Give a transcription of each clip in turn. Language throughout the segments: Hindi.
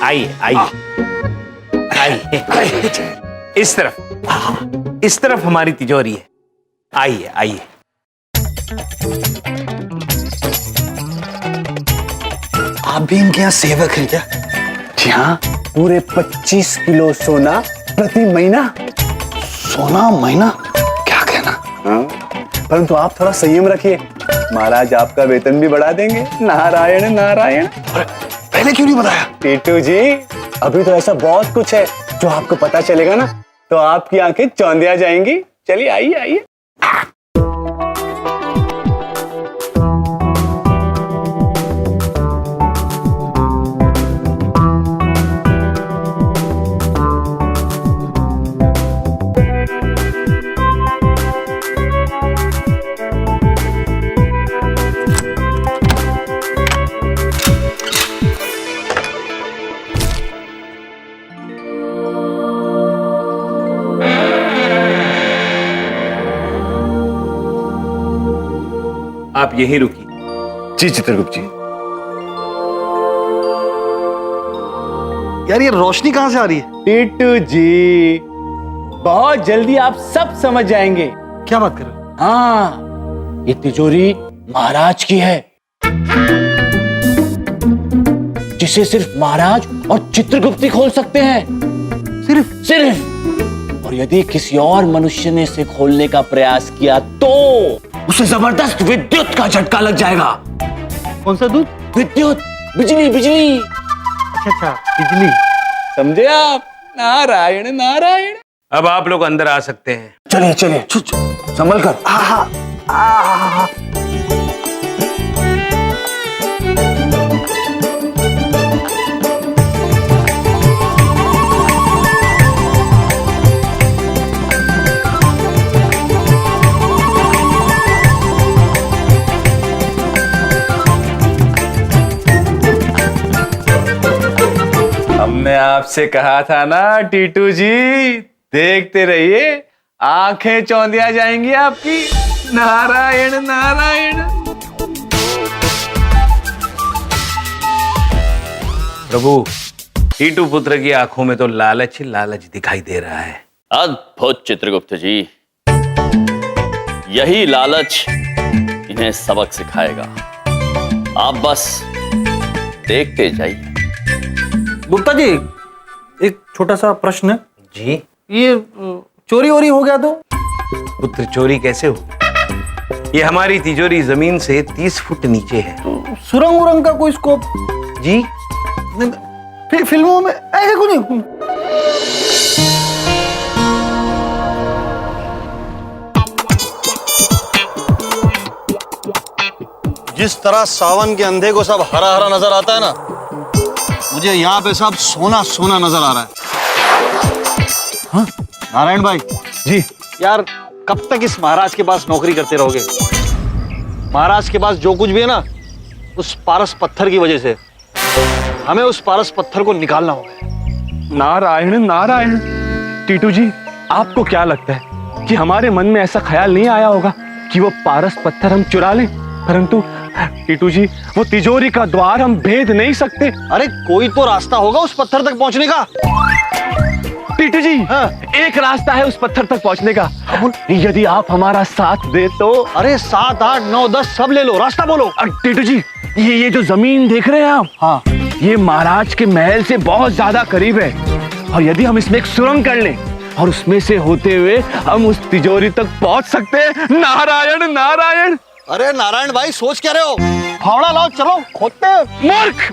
आइए आइए आइए, इस तरफ हमारी तिजोरी है। आइए आइए। आप भी इनके यहाँ सेवक हैं क्या? जी हाँ, पूरे 25 किलो सोना प्रति महीना। सोना महीना? क्या कहना? हाँ, परंतु आप थोड़ा संयम रखिए, महाराज आपका वेतन भी बढ़ा देंगे। नारायण नारायण। पहले क्यों नहीं बताया? टीटू जी, अभी तो ऐसा बहुत कुछ है जो आपको पता चलेगा ना तो आपकी आंखें चौंधिया जाएंगी। चलिए आइए आइए। आप यहीं रुकिए। जी चित्रगुप्त जी। यार ये रोशनी कहां से आ रही है? टीटू जी, बहुत जल्दी आप सब समझ जाएंगे। क्या बात कर रहे हो? हाँ, ये तिजोरी महाराज की है, जिसे सिर्फ महाराज और चित्रगुप्त ही खोल सकते हैं। सिर्फ। और यदि किसी और मनुष्य ने इसे खोलने का प्रयास किया तो उसे जबरदस्त विद्युत का झटका लग जाएगा। कौन सा दूध? विद्युत, बिजली बिजली। अच्छा, बिजली। समझे आप? नारायण नारायण। अब आप लोग अंदर आ सकते हैं। चलिए चलिए, संभल कर। हमने आपसे कहा था ना टीटू जी, देखते रहिए, आंखें चौंधिया जाएंगी आपकी। नारायण नारायण। प्रभु, टीटू पुत्र की आंखों में तो लालच ही लालच दिखाई दे रहा है। अद्भुत चित्रगुप्त जी, यही लालच इन्हें सबक सिखाएगा। आप बस देखते जाइए। गुप्ता जी, एक छोटा सा प्रश्न है। जी? ये चोरी वोरी हो गया तो? पुत्र, चोरी कैसे हो? ये हमारी तिजोरी जमीन से 30 फुट नीचे है। सुरंग उरंग का कोई स्कोप? जी? फिल्मों में ऐसे कुछ नहीं। जिस तरह सावन के अंधे को सब हरा हरा नजर आता है ना, मुझे यहाँ पे सब सोना सोना नजर आ रहा है। हाँ? नारायण भाई जी। यार, कब तक इस महाराज के पास नौकरी करते रहोगे? महाराज के पास जो कुछ भी है ना, उस पारस पत्थर की वजह से। हमें उस पारस पत्थर को निकालना होगा। नारायण नारायण। टीटू जी, आपको क्या लगता है कि हमारे मन में ऐसा ख्याल नहीं आया होगा कि वो पारस पत्थर हम चुरा लें? परंतु टीटू जी, वो तिजोरी का द्वार हम भेद नहीं सकते। अरे कोई तो रास्ता होगा उस पत्थर तक पहुंचने का। टीटू जी, हाँ। एक रास्ता है उस पत्थर तक पहुंचने का, यदि आप हमारा साथ दे तो। अरे 7, 8, 9, 10 सब ले लो, रास्ता बोलो। टीटू जी, ये जो जमीन देख रहे हैं आप, हाँ, ये महाराज के महल से बहुत ज्यादा करीब है, और यदि हम इसमें एक सुरंग कर लें और उसमें से होते हुए हम उस तिजोरी तक पहुंच सकते हैं। नारायण नारायण। अरे नारायण भाई, सोच क्या रहे हो? फावड़ा लाओ, चलो खोदते। मूर्ख।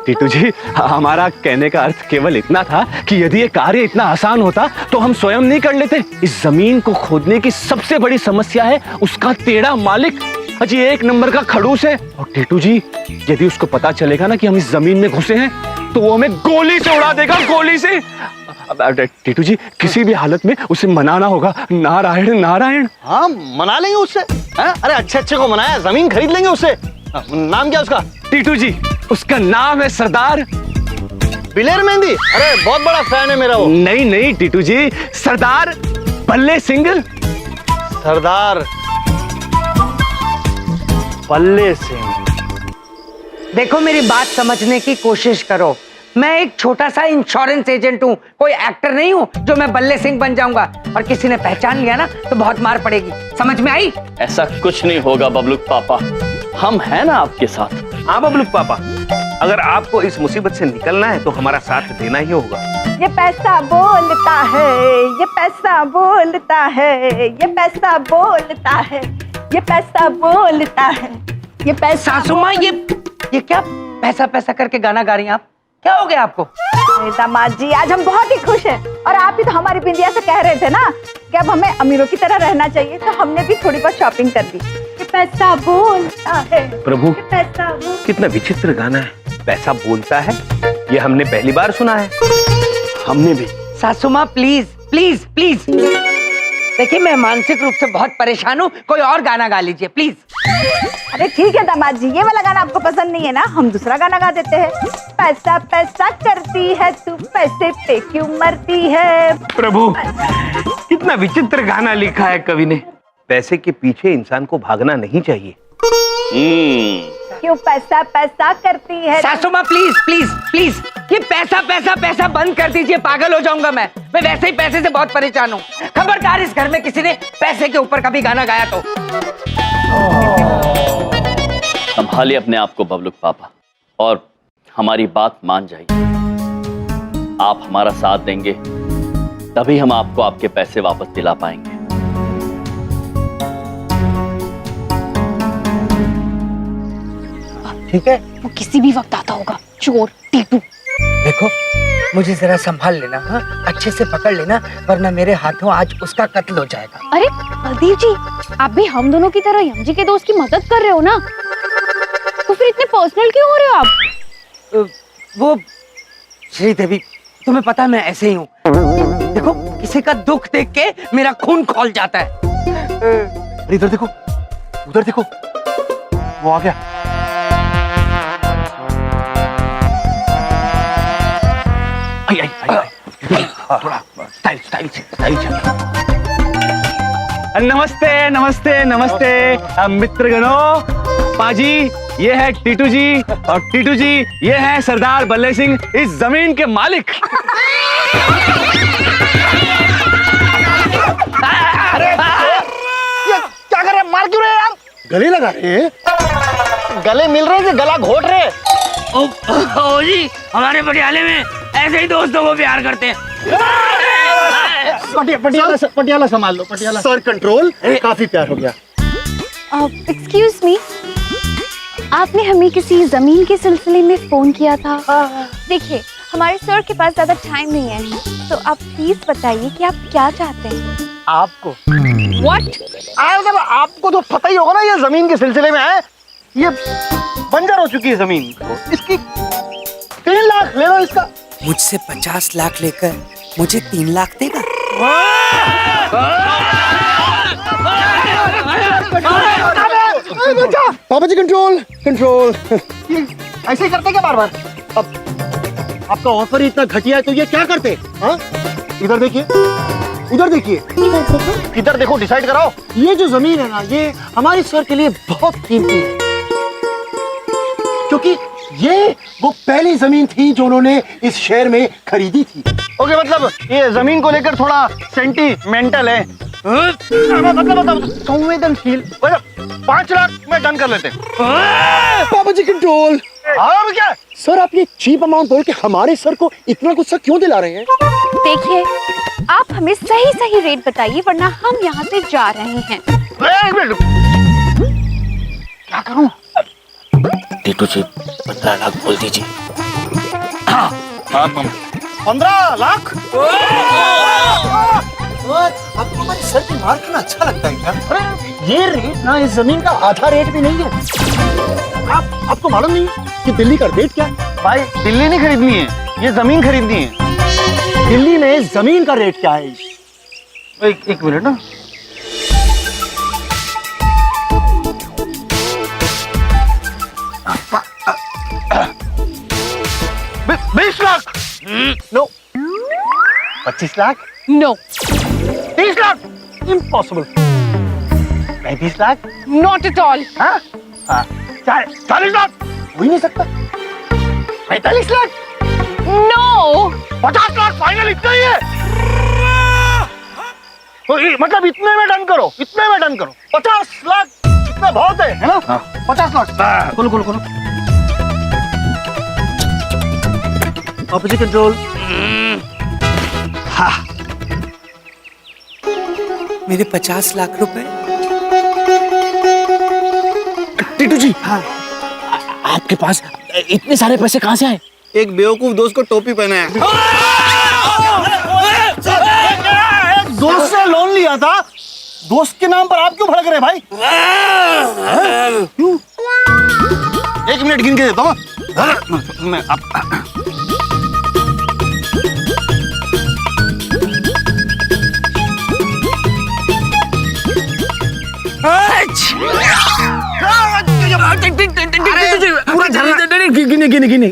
टीटू जी, हमारा कहने का अर्थ केवल इतना था कि यदि ये कार्य इतना आसान होता तो हम स्वयं नहीं कर लेते। इस जमीन को खोदने की सबसे बड़ी समस्या है उसका टेढ़ा मालिक, अजी 1 नंबर का खड़ूस है। और टीटू जी, यदि उसको पता चलेगा ना कि हम इस जमीन में घुसे हैं तो वो हमें गोली से उड़ा देगा, गोली से। टीटू जी, किसी भी हालत में उसे मनाना होगा। नारायण नारायण। हाँ, मना लेंगे उससे। अरे अच्छे को मनाया, जमीन खरीद लेंगे उससे। नाम क्या उसका? टीटू जी, उसका नाम है सरदार बिलेर मेहंदी। अरे बहुत बड़ा फैन है मेरा वो। नहीं टीटू जी, सरदार बल्ले सिंह। सरदार बल्ले सिंह। देखो मेरी बात समझने की कोशिश करो। मैं एक छोटा सा इंश्योरेंस एजेंट हूँ, कोई एक्टर नहीं हूँ जो मैं बल्ले सिंह बन जाऊंगा और किसी ने पहचान लिया ना तो बहुत मार पड़ेगी। समझ में आई? ऐसा कुछ नहीं होगा बबलू पापा, हम हैं ना आपके साथ। हाँ बबलू पापा, अगर आपको इस मुसीबत से निकलना है तो हमारा साथ देना ही होगा। ये पैसा बोलता है, ये पैसा बोलता है, ये पैसा बोलता है, ये पैसा बोलता है, ये पैसा। सासू माँ ये क्या पैसा पैसा करके गाना गा रही हैं आप? क्या हो गया आपको? अरे दामाद जी, आज हम बहुत ही खुश हैं और आप ही तो हमारी बिंदिया से कह रहे थे ना कि अब हमें अमीरों की तरह रहना चाहिए, तो हमने भी थोड़ी बहुत शॉपिंग कर दी। ये पैसा बोलता है, प्रभु, ये पैसा बोलता कितना विचित्र गाना है। पैसा बोलता है, ये हमने पहली बार सुना है। हमने भी। सासू माँ प्लीज प्लीज प्लीज, देखिए मैं मानसिक रूप से बहुत परेशान हूँ, कोई और गाना गा लीजिए प्लीज। अरे ठीक है दामाद जी, ये वाला गाना आपको पसंद नहीं है ना, हम दूसरा गाना गा देते हैं। पैसा पैसा करती है तू, पैसे पे क्यों मरती है। प्रभु, कितना विचित्र गाना लिखा है कवि ने। पैसे के पीछे इंसान को भागना नहीं चाहिए। क्यों पैसा पैसा करती है। सासू माँ प्लीज प्लीज प्लीज, ये पैसा पैसा पैसा बंद कर दीजिए, पागल हो जाऊंगा मैं वैसे ही पैसे से बहुत परेशान हूँ। खबरदार इस घर में किसी ने पैसे के ऊपर कभी गाना गाया तो। संभालिए अपने आप को बबलू पापा और हमारी बात मान जाइए। आप हमारा साथ देंगे तभी हम आपको आपके पैसे वापस दिला पाएंगे। ठीक है, वो किसी भी वक्त आता होगा, चोर टीटू। देखो मुझे जरा संभाल लेना, हाँ अच्छे से पकड़ लेना, वरना मेरे हाथों आज उसका कत्ल हो जाएगा। अरे बलदेव जी, आप भी हम दोनों की तरह यम जी के दोस्त की मदद कर रहे हो ना, तो फिर इतने पर्सनल क्यों हो रहे हो आप? वो श्रीदेवी, तुम्हें पता है मैं ऐसे ही हूँ। देखो किसी का दुख देख के मेरा खून खौल जाता है। इधर देखो, उधर देखो, वो आ गया। आई आई आई, थोड़ा स्टाइल स्टाइल स्टाइल। नमस्ते नमस्ते नमस्ते मित्रगणों, पाजी ये है टीटू जी और टीटू जी ये है सरदार बल्ले सिंह, इस जमीन के मालिक। अरे ये क्या कर रहे हैं? मार क्यों रहे हैं यार? गले लगा रहे हैं? गले मिल रहे हैं कि गला घोट रहे हैं? ओ जी, हमारे पटियाले में ऐसे ही दोस्तों को प्यार करते हैं। पटियाला संभाल लो, पटियाला। सर कंट्रोल, काफी प्यार हो गया। एक्सक्यूज मी, आपने हमें किसी जमीन के सिलसिले में फोन किया था। देखिए हमारे सर के पास ज्यादा टाइम नहीं है, तो आप प्लीज बताइए कि आप क्या चाहते हैं। आपको व्हाट? मतलब आपको तो पता ही होगा ना, ये जमीन के सिलसिले में है, ये बंजर हो चुकी है जमीन, इसकी 3 लाख ले लो इसका। मुझसे 50 लाख लेकर मुझे 3 लाख देगा? पापा जी कंट्रोल कंट्रोल। ऐसे ही करते क्या बार बार? अब आपका ऑफर ही इतना घटिया है तो ये क्या करते? हाँ, इधर देखिए, उधर देखिए, इधर देखो, डिसाइड कराओ। ये जो जमीन है ना, ये हमारे सर के लिए बहुत कीमती है, क्योंकि ये वो पहली जमीन थी जो उन्होंने इस शहर में खरीदी थी। ओके, मतलब ये जमीन को लेकर थोड़ा सेंटीमेंटल है, मतलब संवेदनशील। 5 लाख में डन कर लेते। पापा जी कंट्रोल। और क्या सर, आप ये चीप अमाउंट बोल के हमारे सर को इतना गुस्सा क्यों दिला रहे हैं? देखिए आप हमें सही सही रेट बताइए, वरना हम यहाँ से जा रहे हैं। क्या करूं? टीटू जी 15 लाख बोल दीजिए। 15 लाख? आपको हमारे सर की मार खाना अच्छा लगता है क्या? अरे ये रेट ना इस जमीन का आधा रेट भी नहीं है। आपको मालूम नहीं कि दिल्ली का रेट क्या है? भाई दिल्ली नहीं खरीदनी है, ये जमीन खरीदनी है। दिल्ली में जमीन का रेट क्या है? एक मिनट ना, 20 lakh? No. 25 lakh? No. 30 lakh? Impossible. 35 lakh? Not at all. हाँ? 40 लाख? हो ही नहीं सकता। 45 लाख? नो 50 लाख फाइनल, इतना ही है। तो मतलब इतने में डन करो, इतने में डन करो। 50 लाख इतना बहुत है ना? 50 लाख। खोलो खोलो खोलो। Opposite control. हाँ, मेरे 50 लाख रुपए। टीटू जी, हाँ, आपके पास इतने सारे पैसे कहाँ से आए? एक बेवकूफ दोस्त को टोपी पहनाया। दोस्त से लोन लिया था, दोस्त के नाम पर आप क्यों भड़क रहे भाई? क्यों? 1 मिनट गिन के देता हूँ मैं। पूरा गिने गिने गिने गिने।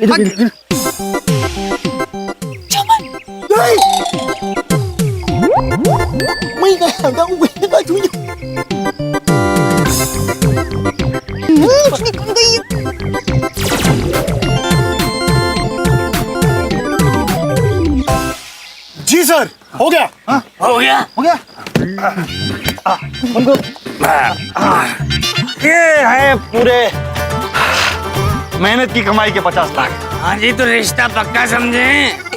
जी सर, हो गया। हाँ? हो गया, हो गया। हमको ये है पूरे मेहनत की कमाई के 50 लाख। हाँ जी, तो रिश्ता पक्का समझे।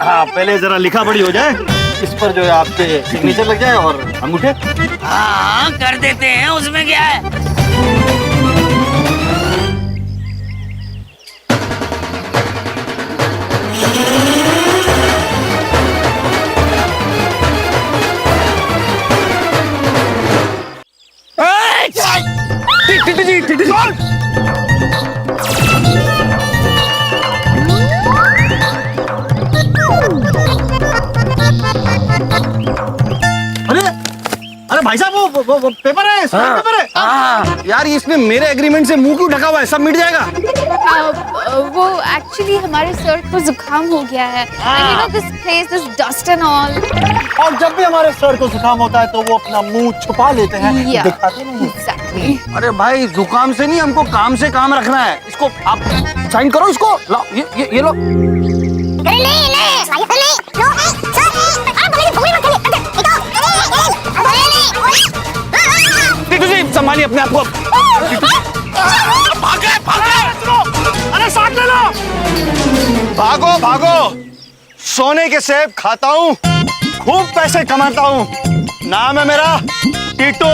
हाँ, पहले जरा लिखा पढ़ी हो जाए, इस पर जो है आपके सिग्नेचर लग जाए और अंगूठे। हाँ, कर देते हैं, उसमें क्या है। अरे अरे भाई साहब, वो पेपर है, पेपर है। यार इसमें मेरे एग्रीमेंट से मुंह क्यों ढका हुआ है? सब मिट जाएगा। वो एक्चुअली हमारे सर को जुकाम हो गया है। You know this place, this dust and all. और जब भी हमारे सर को जुकाम होता है तो वो अपना मुंह छुपा लेते हैं, दिखाते नहीं। एग्जैक्टली। अरे भाई, जुकाम से नहीं, हमको काम से काम रखना है। इसको आप साइन करो, इसको लो, ये लो। टीटू जी, संभालिए अपने आप को। भागे भागे, अरे साथ ले लो। भागो भागो, सोने के सेब खाता हूँ, खूब पैसे कमाता हूँ। नाम है मेरा टीटू।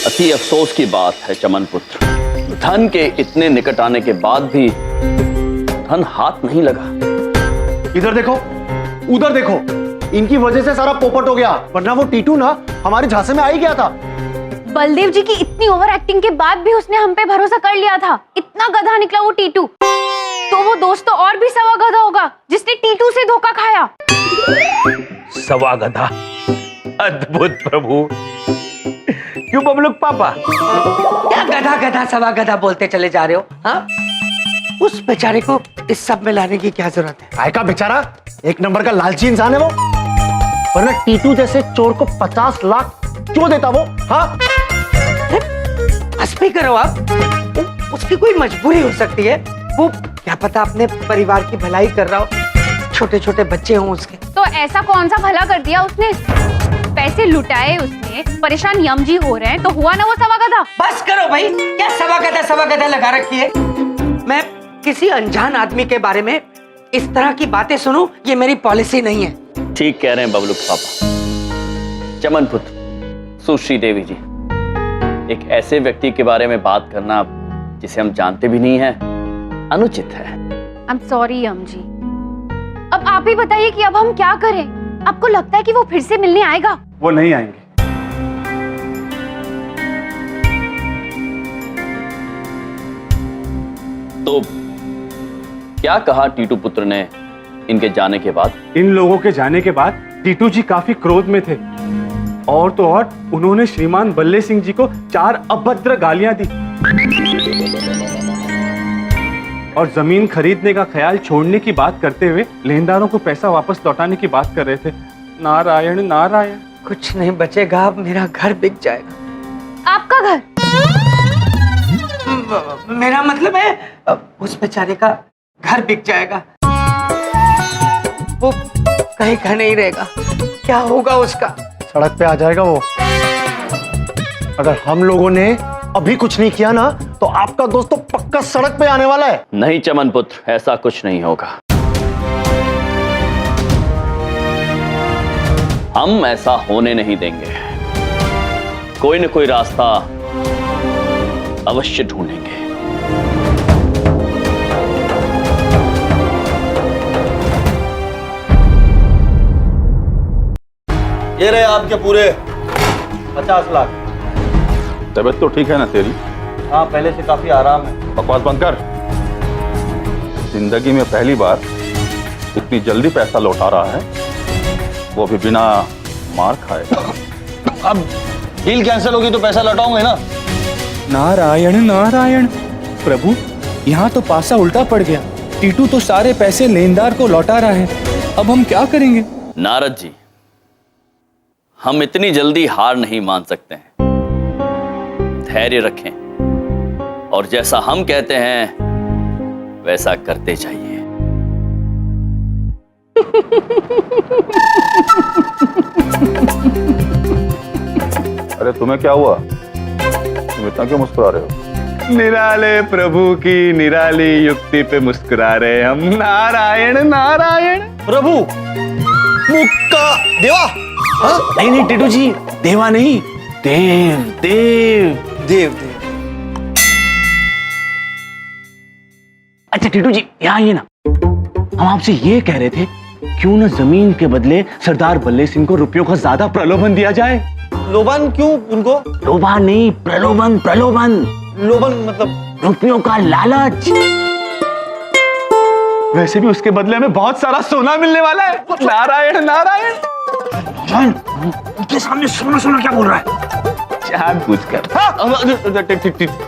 अति अफसोस की बात है चमन पुत्र, धन के इतने निकट आने के बाद भी धन हाथ नहीं लगा। इधर देखो, उधर देखो, इनकी वजह से सारा पोपट हो गया, वरना वो टीटू ना हमारे झांसे में आ ही गया था। बलदेव जी की इतनी ओवर एक्टिंग के बाद भी उसने हम पे भरोसा कर लिया था। इतना गधा निकला वो टीटू। तो वो दोस्त तो और भी सवा गधा होगा जिसने टीटू से धोखा खाया। सवा गधा, अद्भुत प्रभु। क्यों बबलुक पापा? क्या गधा गधा सवा गधा बोलते चले जा रहे हो? हाँ, उस बेचारे को इस सब में लाने की क्या जरूरत है? आय का बेचारा एक नंबर का लालची इंसान है वो, वरना टीटू जैसे चोर को 50 लाख क्यों देता वो? हाँ, हंस भी करो आप। उसकी कोई मजबूरी हो सकती है, वो क्या पता अपने परिवार की भलाई कर रहा हो, छोटे छोटे बच्चे हों उसके। तो ऐसा कौन सा भला कर दिया उसने? पैसे लुटाए उसने, परेशान यमजी हो रहे हैं, तो हुआ ना वो सवा गधा। बस करो भाई, क्या सवा गधा लगा रखी है। मैं किसी अनजान आदमी के बारे में इस तरह की बातें सुनूं, ये मेरी पॉलिसी नहीं है। ठीक कह रहे हैं बबलुक पापा। चमन पुत्र, सुश्री देवी जी, एक ऐसे व्यक्ति के बारे में बात करना जिसे हम जानते भी नहीं हैं, अनुचित है। I am sorry यमजी। अब आप ही बताइए कि अब हम क्या करें? आपको लगता है कि वो फिर से मिलने आएगा? वो नहीं आएंगे। तो क्या कहा टीटू पुत्र ने इनके जाने के बाद? इन लोगों के जाने के बाद टीटू जी काफी क्रोध में थे, और तो और उन्होंने श्रीमान बल्ले सिंह जी को 4 अभद्र गालियां दी और जमीन खरीदने का ख्याल छोड़ने की बात करते हुए लेनदारों को पैसा वापस लौटाने की बात कर रहे थे। नारायण नारायण। कुछ नहीं बचेगा, अब मेरा घर बिक जाएगा। आपका घर? मेरा मतलब है उस बेचारे का घर बिक जाएगा, वो कहीं का नहीं रहेगा, क्या होगा उसका? सड़क पे आ जाएगा वो। अगर हम लोगों ने अभी कुछ नहीं किया ना तो आपका दोस्त तो पक्का सड़क पे आने वाला है। नहीं चमन पुत्र, ऐसा कुछ नहीं होगा। हम ऐसा होने नहीं देंगे। कोई न कोई रास्ता अवश्य ढूंढेंगे। ये रहे आपके पूरे 50 लाख। तबीयत तो ठीक है ना तेरी? हाँ, पहले से काफी आराम है। बकवास बंद कर। जिंदगी में पहली बार इतनी जल्दी पैसा लौटा रहा है, वो भी बिना मार खाए। अब डील कैंसिल होगी तो पैसा लौटाऊंगे ना। नारायण नारायण। प्रभु, यहाँ तो पासा उल्टा पड़ गया। टीटू तो सारे पैसे लेनदार को लौटा रहा है, अब हम क्या करेंगे? नारद जी, हम इतनी जल्दी हार नहीं मान सकते हैं। धैर्य रखें और जैसा हम कहते हैं वैसा करते जाइए। अरे तुम्हें क्या हुआ? तुम इतना क्यों मुस्कुरा रहे हो? निराले प्रभु की निराली युक्ति पे मुस्कुरा रहे हम। नारायण नारायण। प्रभु, मुक्का देवा। नहीं नहीं टीटू जी, देवा नहीं, देव देव देव देव। अच्छा टीटू जी, यहाँ आइए ना। हम आपसे ये कह रहे थे, क्यों ना जमीन के बदले सरदार बल्ले सिंह को रुपयों का ज्यादा प्रलोभन दिया जाए। लोबान क्यों उनको? लोभा नहीं, प्रलोभन प्रलोभन। लोबन मतलब? रुपयों का लालच। वैसे भी उसके बदले में बहुत सारा सोना मिलने वाला है। नारायण नारायण। उनके सामने सोना सोना क्या बोल रहा है? जानबूझकर।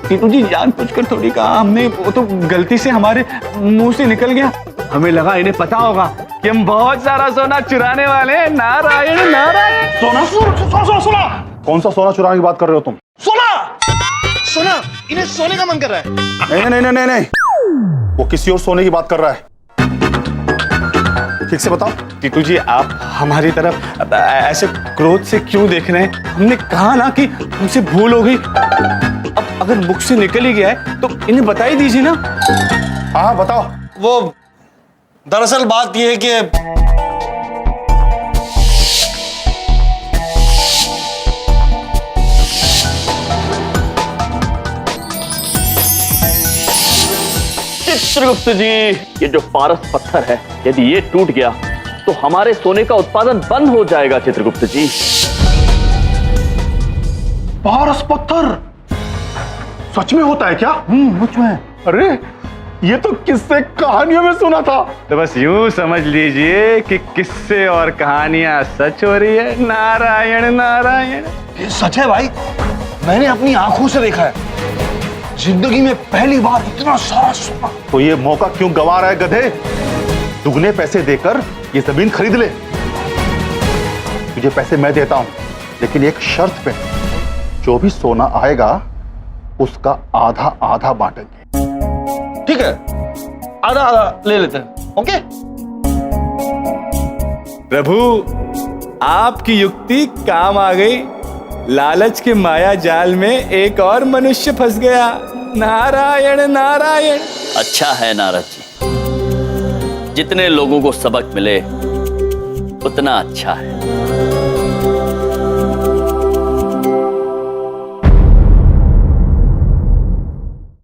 टीटू जी, जानबूझकर थोड़ी कहा हमने, वो तो गलती से हमारे मुंह से निकल गया। हमें लगा इन्हें पता होगा कि हम बहुत सारा सोना चुराने वाले हैं। नारायण नारायण। सोना सोना सोना सोना। कौन सा सोना चुराने की बात कर रहे हो तुम? सोना सोना, इन्हें सोने का मन कर रहा है। नहीं नहीं नहीं नहीं नहीं, वो किसी और सोने की बात कर रहा है। ठीक से बताओ। टीटू जी, आप हमारी तरफ ऐसे क्रोध से क्यों देख रहे हैं? हमने कहा ना कि हमसे भूल हो गई। अब अगर मुख से निकल ही गया है तो इन्हें बता ही दीजिए ना। हाँ बताओ। वो दरअसल बात यह है कि चित्रगुप्त जी, ये जो पारस पत्थर है, यदि ये टूट गया तो हमारे सोने का उत्पादन बंद हो जाएगा। चित्रगुप्त जी, पारस पत्थर सच में होता है क्या? मुझ में। अरे ये तो किस्से कहानियों में सुना था। तो बस यूं समझ लीजिए कि किस्से और कहानियां सच हो रही है। नारायण नारायण। ये सच है भाई, मैंने अपनी आंखों से देखा है। जिंदगी में पहली बार इतना सारा सोना। तो ये मौका क्यों गंवा रहा है गधे? दुगने पैसे देकर ये जमीन खरीद ले। तुझे पैसे मैं देता हूं, लेकिन एक शर्त पे, जो भी सोना आएगा उसका आधा आधा बांटेंगे। ठीक है, आधा आधा ले लेते हैं। ओके प्रभु, आपकी युक्ति काम आ गई। लालच के माया जाल में एक और मनुष्य फंस गया। नारायण नारायण। अच्छा है नारद जी, जितने लोगों को सबक मिले उतना अच्छा है।